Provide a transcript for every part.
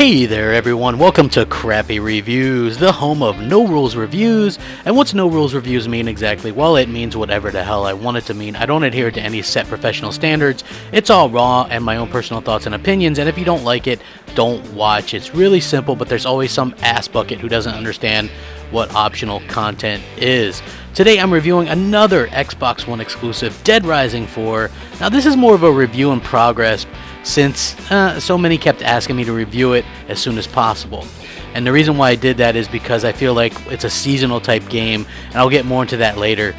Hey there everyone, welcome to Crappy Reviews, the home of no rules reviews. And what's no rules reviews mean exactly? Well, it means whatever the hell I want it to mean. I don't adhere to any set professional standards. It's all raw and my own personal thoughts and opinions, and if you don't like it, don't watch. It's really simple, but there's always some ass bucket who doesn't understand what optional content is. Today I'm reviewing another Xbox One exclusive, Dead Rising 4. Now this is more of a review in progress, since so many kept asking me to review it as soon as possible. And the reason why I did that is because I feel like it's a seasonal type game, and I'll get more into that later.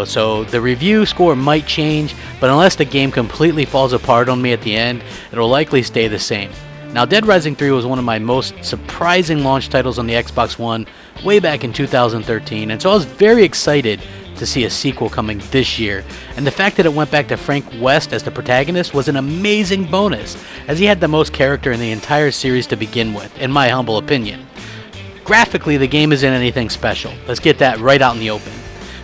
So the review score might change, but unless the game completely falls apart on me at the end, it'll likely stay the same. Now, Dead Rising 3 was one of my most surprising launch titles on the Xbox One way back in 2013, and so I was very excited to see a sequel coming this year, and the fact that it went back to Frank West as the protagonist was an amazing bonus, as he had the most character in the entire series to begin with, in my humble opinion. Graphically, the game isn't anything special. Let's get that right out in the open.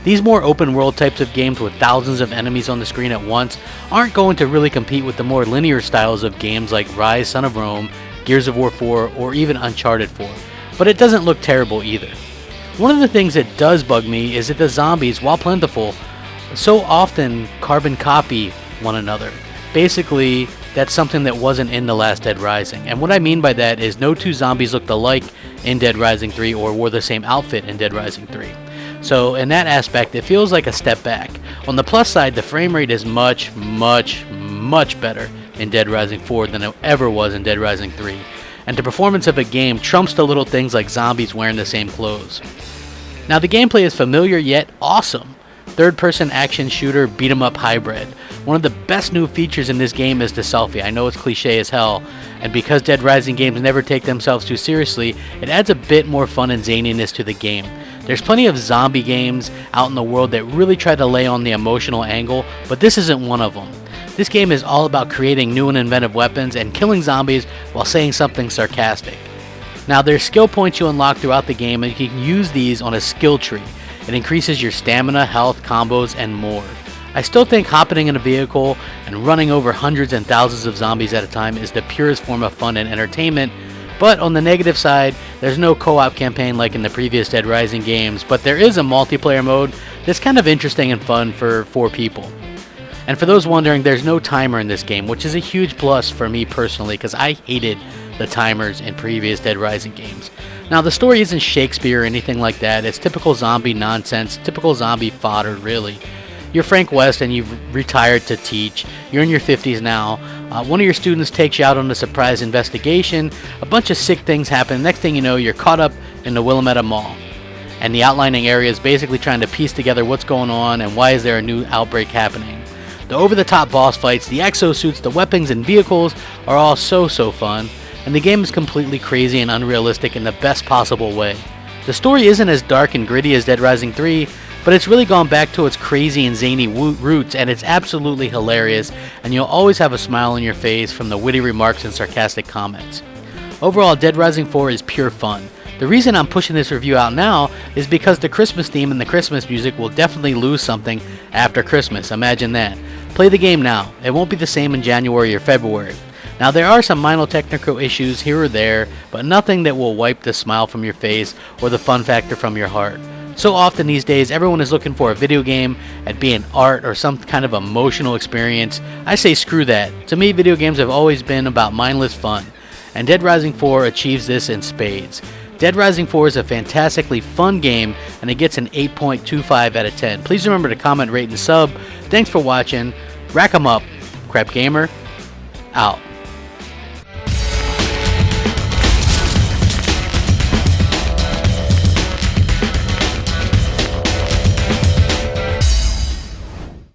These more open world types of games with thousands of enemies on the screen at once aren't going to really compete with the more linear styles of games like Rise, Son of Rome, Gears of War 4, or even Uncharted 4, but it doesn't look terrible either. One of the things that does bug me is that the zombies, while plentiful, so often carbon copy one another. Basically, that's something that wasn't in the last Dead Rising. And what I mean by that is no two zombies looked alike in Dead Rising 3 or wore the same outfit in Dead Rising 3. So in that aspect, it feels like a step back. On the plus side, the frame rate is much better in Dead Rising 4 than it ever was in Dead Rising 3. And the performance of a game trumps the little things like zombies wearing the same clothes. Now the gameplay is familiar yet awesome. Third-person action shooter beat-em-up hybrid. One of the best new features in this game is the selfie. I know it's cliche as hell, and because Dead Rising games never take themselves too seriously, it adds a bit more fun and zaniness to the game. There's plenty of zombie games out in the world that really try to lay on the emotional angle, but this isn't one of them. This game is all about creating new and inventive weapons and killing zombies while saying something sarcastic. Now there's skill points you unlock throughout the game, and you can use these on a skill tree. It increases your stamina, health, combos, and more. I still think hopping in a vehicle and running over hundreds and thousands of zombies at a time is the purest form of fun and entertainment, but on the negative side, there's no co-op campaign like in the previous Dead Rising games, but there is a multiplayer mode that's kind of interesting and fun for 4 people. And for those wondering, there's no timer in this game, which is a huge plus for me personally, because I hated the timers in previous Dead Rising games. Now the story isn't Shakespeare or anything like that. It's typical zombie nonsense, typical zombie fodder really. You're Frank West and you've retired to teach. You're in your 50s now. One of your students takes you out on a surprise investigation. A bunch of sick things happen. Next thing you know, you're caught up in the Willamette Mall. And the outlining area is basically trying to piece together what's going on and why is there a new outbreak happening. The over-the-top boss fights, the exosuits, the weapons and vehicles are all so fun. And the game is completely crazy and unrealistic in the best possible way. The story isn't as dark and gritty as Dead Rising 3, but it's really gone back to its crazy and zany roots, and it's absolutely hilarious, and you'll always have a smile on your face from the witty remarks and sarcastic comments. Overall, Dead Rising 4 is pure fun. The reason I'm pushing this review out now is because the Christmas theme and the Christmas music will definitely lose something after Christmas. Imagine that. Play the game now. It won't be the same in January or February. Now there are some minor technical issues here or there, but nothing that will wipe the smile from your face or the fun factor from your heart. So often these days everyone is looking for a video game at being art or some kind of emotional experience. I say screw that. To me, video games have always been about mindless fun, and Dead Rising 4 achieves this in spades. Dead Rising 4 is a fantastically fun game, and it gets an 8.25 out of 10. Please remember to comment, rate, and sub. Thanks for watching. Rack 'em up. Crapgamer, out.